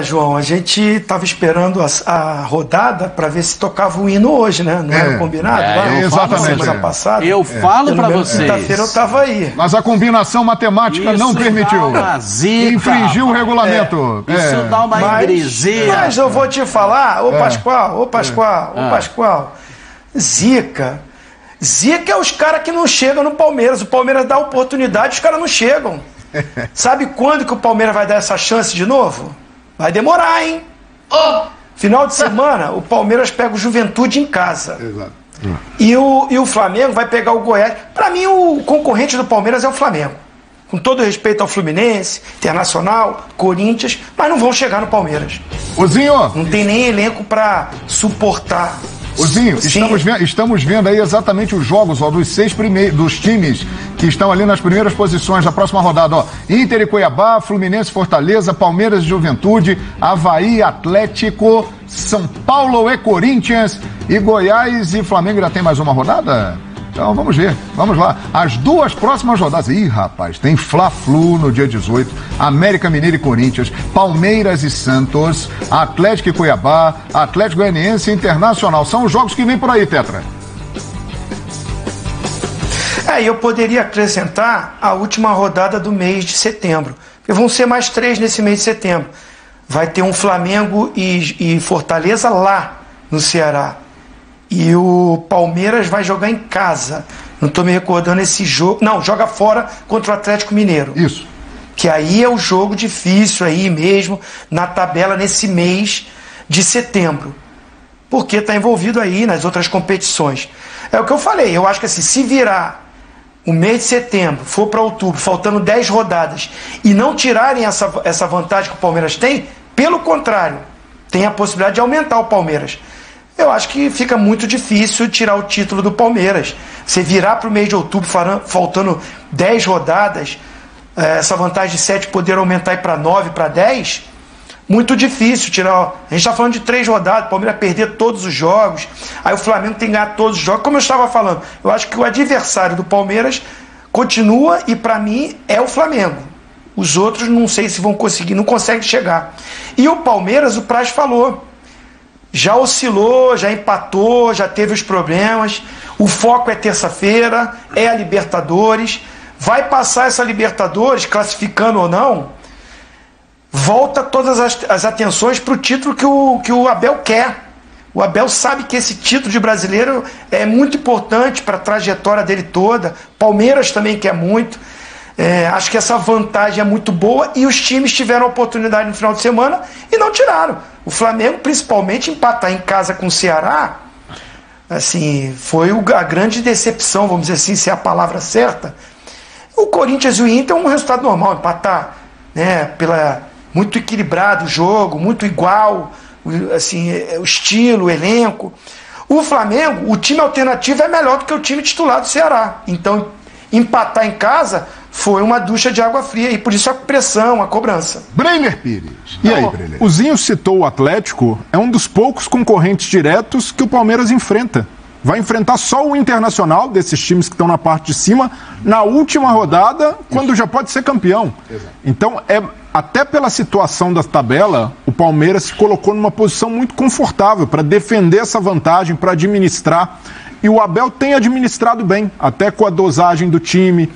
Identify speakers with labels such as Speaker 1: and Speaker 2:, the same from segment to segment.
Speaker 1: João, a gente estava esperando a rodada para ver se tocava o hino hoje, né? Não era combinado?
Speaker 2: Exatamente.
Speaker 1: Semana passada.
Speaker 3: Eu falo para vocês.
Speaker 1: Quinta-feira eu estava aí.
Speaker 2: Mas a combinação matemática não permitiu. Infringiu o regulamento.
Speaker 3: Isso dá uma ingresia.
Speaker 1: Mas eu vou te falar, Pascoal, Zica é os caras que não chegam no Palmeiras. O Palmeiras dá oportunidade, os caras não chegam. Sabe quando que o Palmeiras vai dar essa chance de novo? Vai demorar, hein? Final de semana, o Palmeiras pega o Juventude em casa.
Speaker 2: Exato.
Speaker 1: E o Flamengo vai pegar o Goiás. Para mim, o concorrente do Palmeiras é o Flamengo. Com todo respeito ao Fluminense, Internacional, Corinthians, mas não vão chegar no Palmeiras.
Speaker 2: Ozinho!
Speaker 1: Não tem nem elenco para suportar.
Speaker 2: Ozinho, estamos vendo aí exatamente os jogos dos 6 dos times que estão ali nas primeiras posições da próxima rodada. Inter e Cuiabá, Fluminense, Fortaleza, Palmeiras e Juventude, Avaí, Atlético, São Paulo e Corinthians, e Goiás e Flamengo. Já tem mais uma rodada? Então vamos ver, vamos lá. As 2 próximas rodadas. Ih, rapaz, tem Fla-Flu no dia 18, América Mineiro e Corinthians, Palmeiras e Santos, Atlético e Cuiabá, Atlético Goianiense e Internacional. São os jogos que vêm por aí, Tetra.
Speaker 1: E eu poderia acrescentar a última rodada do mês de setembro. Porque vão ser mais 3 nesse mês de setembro. Vai ter um Flamengo e Fortaleza lá no Ceará. E o Palmeiras vai jogar em casa. Não estou me recordando esse jogo. Não, joga fora contra o Atlético Mineiro.
Speaker 2: Isso.
Speaker 1: Que aí é o jogo difícil aí mesmo, na tabela nesse mês de setembro. Porque está envolvido aí nas outras competições. É o que eu falei, eu acho que assim, se virar o mês de setembro, for para outubro, faltando 10 rodadas, e não tirarem essa vantagem que o Palmeiras tem, pelo contrário, tem a possibilidade de aumentar o Palmeiras. Eu acho que fica muito difícil tirar o título do Palmeiras. Você virar para o mês de outubro, faltando 10 rodadas, essa vantagem de 7 poder aumentar para 9, para 10, muito difícil tirar. A gente está falando de 3 rodadas, o Palmeiras perder todos os jogos, aí o Flamengo tem que ganhar todos os jogos. Como eu estava falando, eu acho que o adversário do Palmeiras continua e para mim é o Flamengo. Os outros não sei se vão conseguir, não conseguem chegar. E o Palmeiras, o Praz falou, já oscilou, já empatou, já teve os problemas. O foco é terça-feira, é a Libertadores. Vai passar essa Libertadores, classificando ou não, volta todas as atenções para o título que o Abel quer. O Abel sabe que esse título de brasileiro é muito importante para a trajetória dele toda. Palmeiras também quer muito. Acho que essa vantagem é muito boa e os times tiveram a oportunidade no final de semana e não tiraram. O Flamengo, principalmente, empatar em casa com o Ceará, assim, foi a grande decepção, vamos dizer assim, se é a palavra certa. O Corinthians e o Inter é um resultado normal, empatar, né, muito equilibrado o jogo, muito igual, assim, o estilo, o elenco. O Flamengo, o time alternativo é melhor do que o time titular do Ceará. Então, empatar em casa foi uma ducha de água fria e por isso a pressão, a cobrança.
Speaker 2: Breiner Pires. E aí, Breiner?
Speaker 4: O Zinho citou o Atlético, é um dos poucos concorrentes diretos que o Palmeiras enfrenta. Vai enfrentar só o Internacional, desses times que estão na parte de cima, na última rodada, quando já pode ser campeão. Exato. Então, até pela situação da tabela, o Palmeiras se colocou numa posição muito confortável para defender essa vantagem, para administrar. E o Abel tem administrado bem, até com a dosagem do time,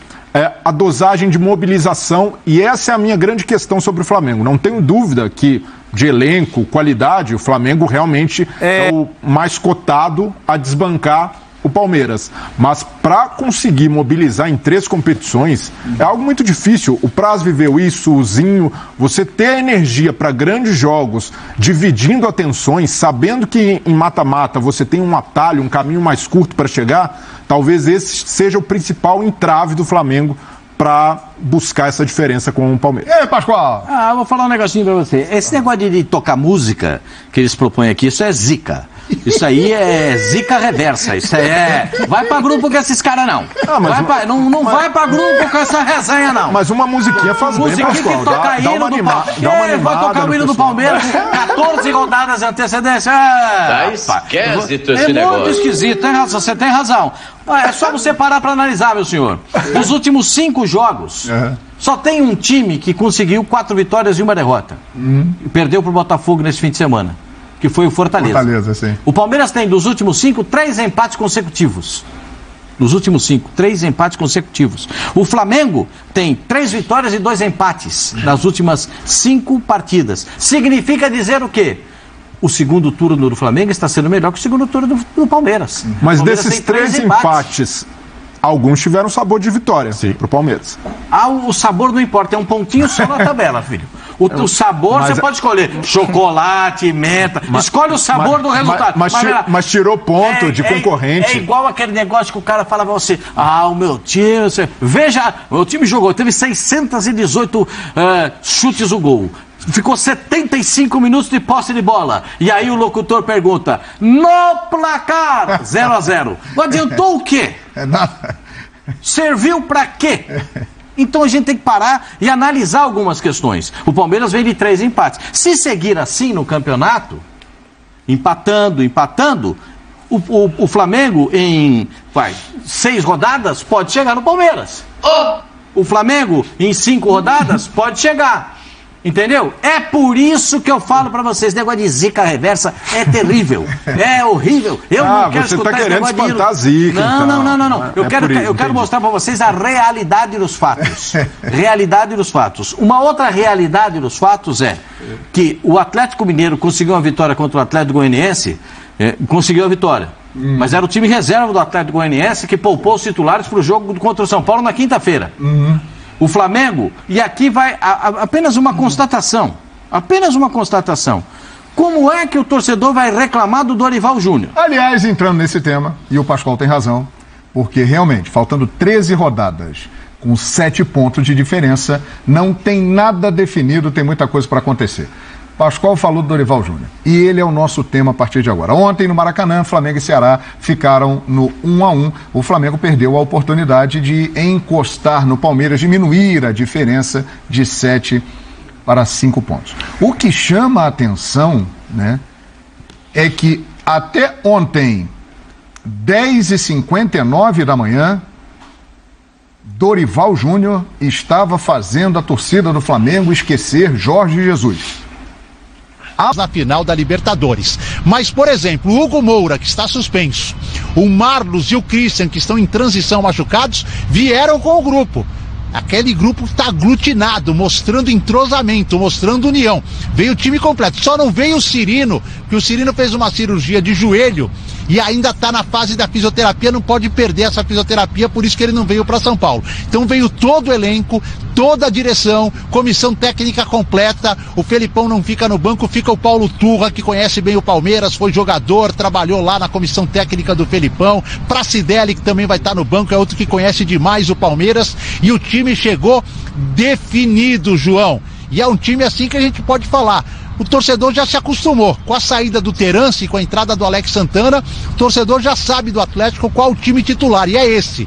Speaker 4: a dosagem de mobilização, e essa é a minha grande questão sobre o Flamengo. Não tenho dúvida que, de elenco, qualidade, o Flamengo realmente é o mais cotado a desbancar o Palmeiras. Mas para conseguir mobilizar em 3 competições, é algo muito difícil. O Praz viveu isso, o Zinho, você ter energia para grandes jogos, dividindo atenções, sabendo que em mata-mata você tem um atalho, um caminho mais curto para chegar, talvez esse seja o principal entrave do Flamengo para buscar essa diferença com o Palmeiras.
Speaker 2: E aí, Pascoal?
Speaker 3: Eu vou falar um negocinho para você. Esse negócio de tocar música que eles propõem aqui, isso é zica. Isso aí é zica reversa. Isso vai pra grupo com esses caras, não. Não vai pra grupo com essa resenha, não.
Speaker 4: Mas uma musiquinha faz bem, Pascoal.
Speaker 3: Que toca hino do Palmeiras. Vai tocar o hino do Palmeiras com 14 rodadas de antecedência.
Speaker 5: Tá esquisito esse negócio.
Speaker 3: É muito esquisito, você tem razão. É só você parar pra analisar, meu senhor. Nos últimos 5 jogos, Só tem um time que conseguiu 4 vitórias e 1 derrota. Perdeu para o Botafogo nesse fim de semana, que foi o Fortaleza.
Speaker 2: Fortaleza, sim.
Speaker 3: O Palmeiras tem, dos últimos 5, 3 empates consecutivos. Nos últimos 5, 3 empates consecutivos. O Flamengo tem 3 vitórias e 2 empates nas últimas 5 partidas. Significa dizer o quê? O segundo turno do Flamengo está sendo melhor que o segundo turno do Palmeiras.
Speaker 4: Mas desses 3 empates, alguns tiveram sabor de vitória para o Palmeiras.
Speaker 3: O sabor não importa, é um pontinho só na tabela, filho. O sabor você pode escolher chocolate, menta, escolhe o sabor do resultado.
Speaker 4: Mas tirou ponto de concorrente.
Speaker 3: É igual aquele negócio que o cara fala pra você, o meu time, veja, o meu time jogou, teve 618 chutes no gol. Ficou 75 minutos de posse de bola. E aí o locutor pergunta, no placar, 0-0. Não adiantou o quê?
Speaker 2: Nada.
Speaker 3: Serviu pra quê? Então a gente tem que parar e analisar algumas questões. O Palmeiras vem de 3 empates. Se seguir assim no campeonato, empatando, o Flamengo em 6 rodadas pode chegar no Palmeiras. O Flamengo em 5 rodadas pode chegar. Entendeu? É por isso que eu falo pra vocês, negócio de zica reversa é terrível, é horrível. Eu não quero
Speaker 4: você
Speaker 3: escutar
Speaker 4: tá querendo
Speaker 3: esse
Speaker 4: espantar a zica.
Speaker 3: Não. Eu quero mostrar pra vocês a realidade dos fatos. Realidade dos fatos. Uma outra realidade dos fatos é que o Atlético Mineiro conseguiu uma vitória contra o Atlético Goianiense, conseguiu a vitória. Mas era o time reserva do Atlético Goianiense que poupou os titulares pro jogo contra o São Paulo na quinta-feira. O Flamengo, e aqui vai apenas uma constatação. Como é que o torcedor vai reclamar do Dorival Júnior?
Speaker 2: Aliás, entrando nesse tema, e o Pascoal tem razão, porque realmente, faltando 13 rodadas, com 7 pontos de diferença, não tem nada definido, tem muita coisa para acontecer. Pascoal falou do Dorival Júnior, e ele é o nosso tema a partir de agora. Ontem, no Maracanã, Flamengo e Ceará ficaram no 1-1. O Flamengo perdeu a oportunidade de encostar no Palmeiras, diminuir a diferença de 7 para 5 pontos. O que chama a atenção, né, é que até ontem, 10h59 da manhã, Dorival Júnior estava fazendo a torcida do Flamengo esquecer Jorge Jesus.
Speaker 6: Na final da Libertadores. Mas, por exemplo, o Hugo Moura, que está suspenso, o Marlos e o Christian, que estão em transição machucados, vieram com o grupo. Aquele grupo está aglutinado, mostrando entrosamento, mostrando união. Veio o time completo. Só não veio o Cirino, porque o Cirino fez uma cirurgia de joelho e ainda está na fase da fisioterapia, não pode perder essa fisioterapia, por isso que ele não veio para São Paulo. Então veio todo o elenco, toda a direção, comissão técnica completa. O Felipão não fica no banco, fica o Paulo Turra, que conhece bem o Palmeiras, foi jogador, trabalhou lá na comissão técnica do Felipão. Pracidelli, que também vai estar no banco, é outro que conhece demais o Palmeiras. E o time chegou definido, João. E é um time assim que a gente pode falar. O torcedor já se acostumou com a saída do Terence e com a entrada do Alex Santana. O torcedor já sabe do Atlético qual o time titular, e é esse: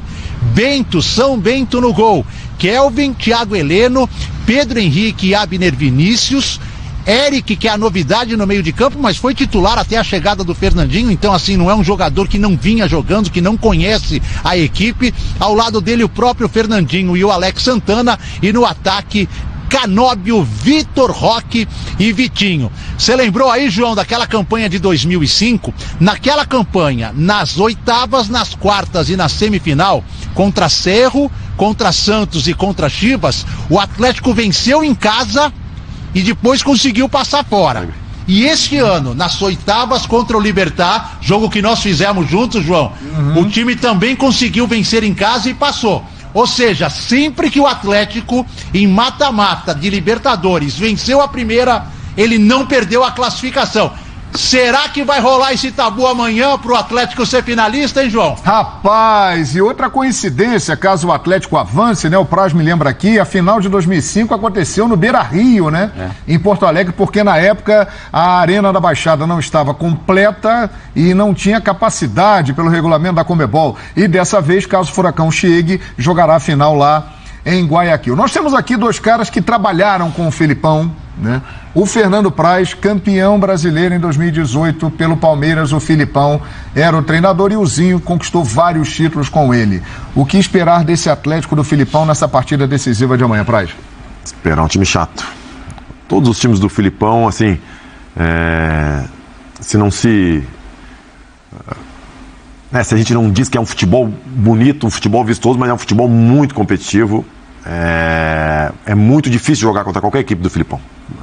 Speaker 6: Bento, São Bento no gol, Kelvin, Thiago Heleno, Pedro Henrique e Abner Vinícius, Eric, que é a novidade no meio de campo, mas foi titular até a chegada do Fernandinho, então assim, não é um jogador que não vinha jogando, que não conhece a equipe. Ao lado dele o próprio Fernandinho e o Alex Santana, e no ataque Canóbio, Vitor Roque e Vitinho. Você lembrou aí, João, daquela campanha de 2005? Naquela campanha, nas oitavas, nas quartas e na semifinal, contra Cerro, contra Santos e contra Chivas, o Atlético venceu em casa e depois conseguiu passar fora. E este ano, nas oitavas contra o Libertad, jogo que nós fizemos juntos, João, o time também conseguiu vencer em casa e passou. Ou seja, sempre que o Atlético, em mata-mata de Libertadores, venceu a primeira, ele não perdeu a classificação. Será que vai rolar esse tabu amanhã pro Atlético ser finalista, hein, João?
Speaker 2: Rapaz, e outra coincidência, caso o Atlético avance, né? O Praz me lembra aqui, a final de 2005 aconteceu no Beira-Rio, né? Em Porto Alegre, porque na época a Arena da Baixada não estava completa e não tinha capacidade pelo regulamento da Conmebol. E dessa vez, caso o Furacão chegue, jogará a final lá em Guayaquil. Nós temos aqui 2 caras que trabalharam com o Felipão né? O Fernando Praz, campeão brasileiro em 2018 pelo Palmeiras, o Filipão era o treinador e o Zinho conquistou vários títulos com ele. O que esperar desse Atlético do Filipão nessa partida decisiva de amanhã, Praz?
Speaker 7: Esperar um time chato. Todos os times do Filipão, assim, se a gente não diz que é um futebol bonito, um futebol vistoso, mas é um futebol muito competitivo. É muito difícil jogar contra qualquer equipe do Filipão.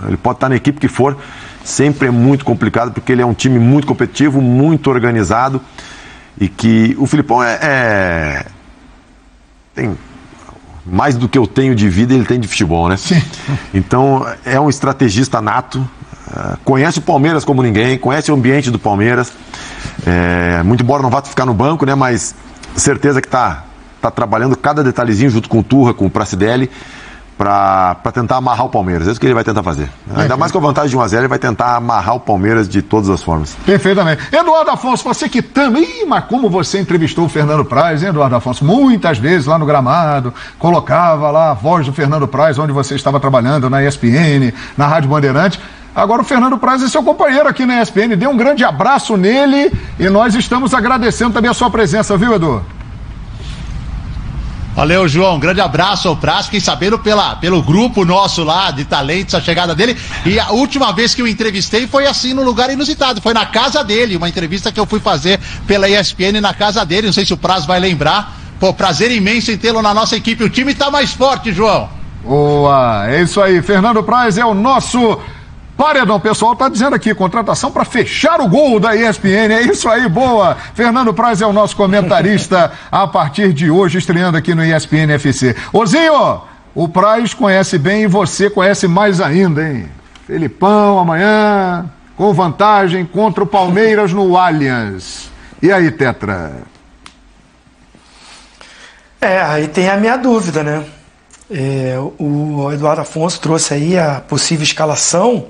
Speaker 7: Ele pode estar na equipe que for, sempre é muito complicado, porque ele é um time muito competitivo, muito organizado, e que o Filipão tem mais do que eu tenho de vida, ele tem de futebol, né? Sim. Então, é um estrategista nato, conhece o Palmeiras como ninguém, conhece o ambiente do Palmeiras, muito embora não vá ficar no banco, né? Mas certeza que está trabalhando cada detalhezinho junto com o Turra, com o Pracidelli, para tentar amarrar o Palmeiras. É isso que ele vai tentar fazer. Ainda mais com a vantagem de 1-0, ele vai tentar amarrar o Palmeiras de todas as formas.
Speaker 2: Perfeitamente. Eduardo Afonso, você que também... mas como você entrevistou o Fernando Praz, hein, Eduardo Afonso? Muitas vezes lá no gramado, colocava lá a voz do Fernando Praz, onde você estava trabalhando, na ESPN, na Rádio Bandeirante. Agora o Fernando Praz é seu companheiro aqui na ESPN. Dê um grande abraço nele e nós estamos agradecendo também a sua presença, viu, Edu?
Speaker 6: Valeu, João. Um grande abraço ao Praz. Fiquei sabendo pelo grupo nosso lá de talentos a chegada dele. E a última vez que eu entrevistei foi assim, num lugar inusitado. Foi na casa dele. Uma entrevista que eu fui fazer pela ESPN na casa dele. Não sei se o Praz vai lembrar. Pô, prazer imenso em tê-lo na nossa equipe. O time tá mais forte, João.
Speaker 2: Boa, é isso aí. Fernando Praz é o nosso... Paredão, pessoal, tá dizendo aqui, contratação para fechar o gol da ESPN, é isso aí, boa. Fernando Praz é o nosso comentarista a partir de hoje, estreando aqui no ESPN FC. Ozinho, o Praz conhece bem e você conhece mais ainda, hein? Felipão amanhã, com vantagem contra o Palmeiras no Allianz. E aí, Tetra?
Speaker 1: Aí tem a minha dúvida, né? O Eduardo Afonso trouxe aí a possível escalação,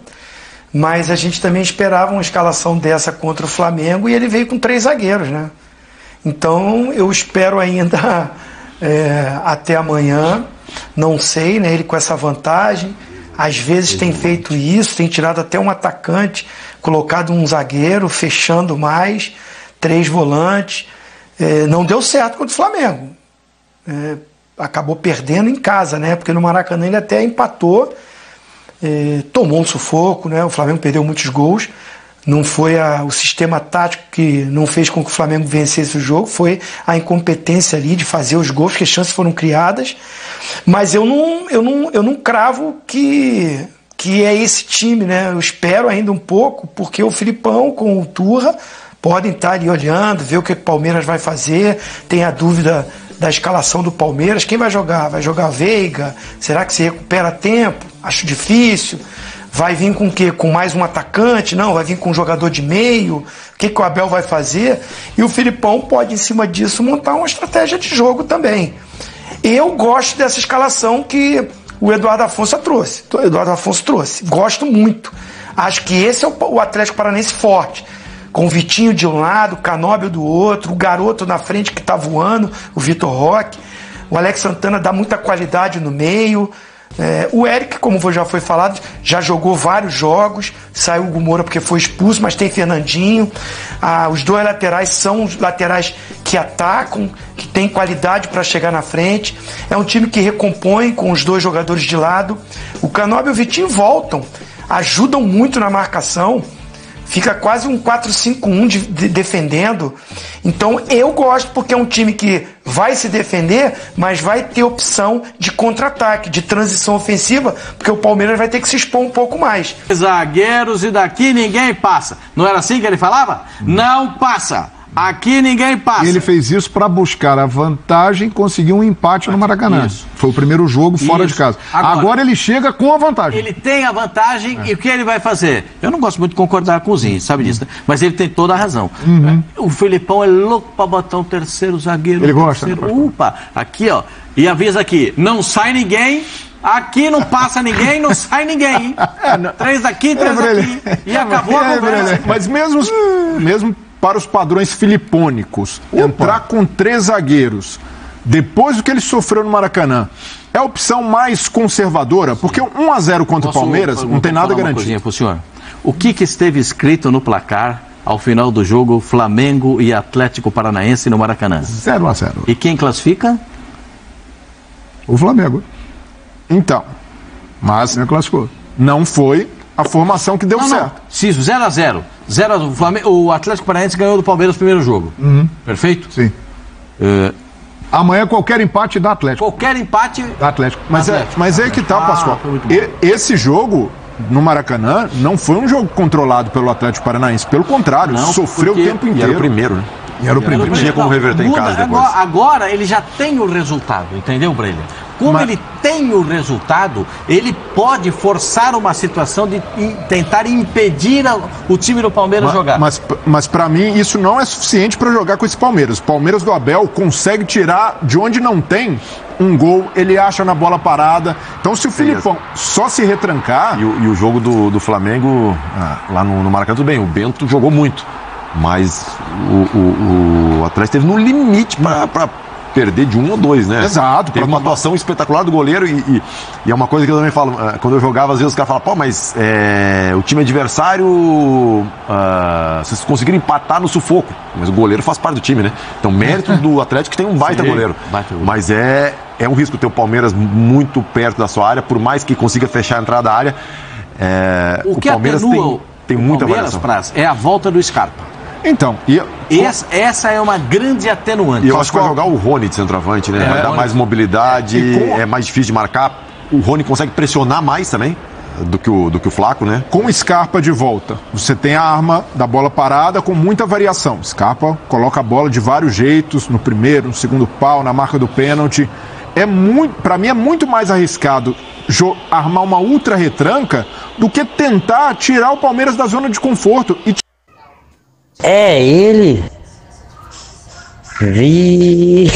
Speaker 1: mas a gente também esperava uma escalação dessa contra o Flamengo e ele veio com 3 zagueiros, né? Então eu espero ainda até amanhã, não sei, né? Ele com essa vantagem, às vezes tem feito isso, tem tirado até um atacante, colocado um zagueiro, fechando mais, 3 volantes, não deu certo contra o Flamengo. Acabou perdendo em casa, né? Porque no Maracanã ele até empatou, tomou um sufoco, né? O Flamengo perdeu muitos gols. Não foi o sistema tático que não fez com que o Flamengo vencesse o jogo, foi a incompetência ali de fazer os gols, porque as chances foram criadas. Mas eu não cravo que é esse time, né? Eu espero ainda um pouco, porque o Filipão com o Turra podem estar ali olhando, ver o que o Palmeiras vai fazer, tem a dúvida da escalação do Palmeiras. Quem vai jogar? Vai jogar Veiga? Será que se recupera a tempo? Acho difícil. Vai vir com o quê? Com mais um atacante? Não, vai vir com um jogador de meio? O que o Abel vai fazer? E o Filipão pode, em cima disso, montar uma estratégia de jogo também. Eu gosto dessa escalação que o Eduardo Afonso trouxe. Gosto muito. Acho que esse é o Atlético Paranaense forte. Com o Vitinho de um lado, o Canóbio do outro, o garoto na frente que está voando, o Vitor Roque. O Alex Santana dá muita qualidade no meio. O Eric, como já foi falado, já jogou vários jogos. Saiu o Hugo Moura porque foi expulso, mas tem Fernandinho. Os 2 laterais são os laterais que atacam, que tem qualidade para chegar na frente. É um time que recompõe com os 2 jogadores de lado. O Canóbio e o Vitinho voltam, ajudam muito na marcação. Fica quase um 4-5-1 defendendo. Então eu gosto, porque é um time que vai se defender, mas vai ter opção de contra-ataque, de transição ofensiva, porque o Palmeiras vai ter que se expor um pouco mais.
Speaker 3: Zagueiros e daqui ninguém passa. Não era assim que ele falava? Não passa. Aqui ninguém passa.
Speaker 2: E ele fez isso para buscar a vantagem e conseguir um empate no Maracanã. Isso. Foi o primeiro jogo fora de casa. Agora ele chega com a vantagem.
Speaker 3: Ele tem a vantagem e o que ele vai fazer? Eu não gosto muito de concordar com o Zinho, sabe disso, né? Mas ele tem toda a razão. O Filipão é louco para botar o terceiro zagueiro.
Speaker 2: Ele gosta.
Speaker 3: Opa, aqui ó, e avisa aqui, não sai ninguém. Aqui não passa ninguém, não sai ninguém. 3 aqui, 3 aqui. E acabou a conversa.
Speaker 4: Mas mesmo para os padrões filipônicos, entrar com 3 zagueiros, depois do que ele sofreu no Maracanã, é a opção mais conservadora, porque 1-0 contra o Palmeiras não tem nada garantido.
Speaker 3: Pro senhor. O que esteve escrito no placar ao final do jogo Flamengo e Atlético Paranaense no Maracanã?
Speaker 2: 0-0.
Speaker 3: E quem classifica?
Speaker 2: O Flamengo.
Speaker 4: Então, mas
Speaker 2: classificou.
Speaker 4: Não foi a formação que deu certo.
Speaker 3: Se 0-0. O Atlético Paranaense ganhou do Palmeiras no primeiro jogo. Perfeito?
Speaker 2: Sim. Amanhã qualquer empate dá Atlético.
Speaker 3: Qualquer empate
Speaker 2: dá Atlético.
Speaker 4: Mas é que tá, Pascoal. Esse jogo no Maracanã não foi um jogo controlado pelo Atlético Paranaense. Pelo contrário, sofreu o tempo inteiro.
Speaker 7: E era o primeiro, né?
Speaker 2: E era o primeiro.
Speaker 7: Não tinha como reverter em casa depois.
Speaker 3: Agora ele já tem o resultado, entendeu, Brelha? Como ele tem o resultado, ele pode forçar uma situação de tentar impedir o time do Palmeiras jogar.
Speaker 4: Mas para mim isso não é suficiente para jogar com esse Palmeiras. O Palmeiras do Abel consegue tirar de onde não tem um gol, ele acha na bola parada. Então se o Filipão só se retrancar...
Speaker 7: E o jogo do Flamengo, lá no Maracanã, tudo bem, o Bento jogou muito. Mas o Atlético esteve no limite para perder de 1 ou 2, né?
Speaker 4: Exato.
Speaker 7: Teve uma atuação espetacular do goleiro e é uma coisa que eu também falo, quando eu jogava, às vezes os caras falam, pô, mas o time adversário, vocês conseguiram empatar no sufoco, mas o goleiro faz parte do time, né? Então, mérito do Atlético que tem um baita goleiro. Mas é um risco ter o Palmeiras muito perto da sua área, por mais que consiga fechar a entrada da área.
Speaker 3: O Palmeiras
Speaker 7: tem muita variação.
Speaker 3: É a volta do Scarpa.
Speaker 4: Então,
Speaker 3: essa é uma grande atenuante.
Speaker 7: E eu acho que vai jogar o Rony de centroavante, né? Vai dar mais mobilidade, é mais difícil de marcar. O Rony consegue pressionar mais também do que o Flaco, né?
Speaker 4: Com o Scarpa de volta, você tem a arma da bola parada com muita variação. Scarpa coloca a bola de vários jeitos, no primeiro, no segundo pau, na marca do pênalti. Para mim é muito mais arriscado armar uma ultra retranca do que tentar tirar o Palmeiras da zona de conforto e
Speaker 8: é ele. Vi.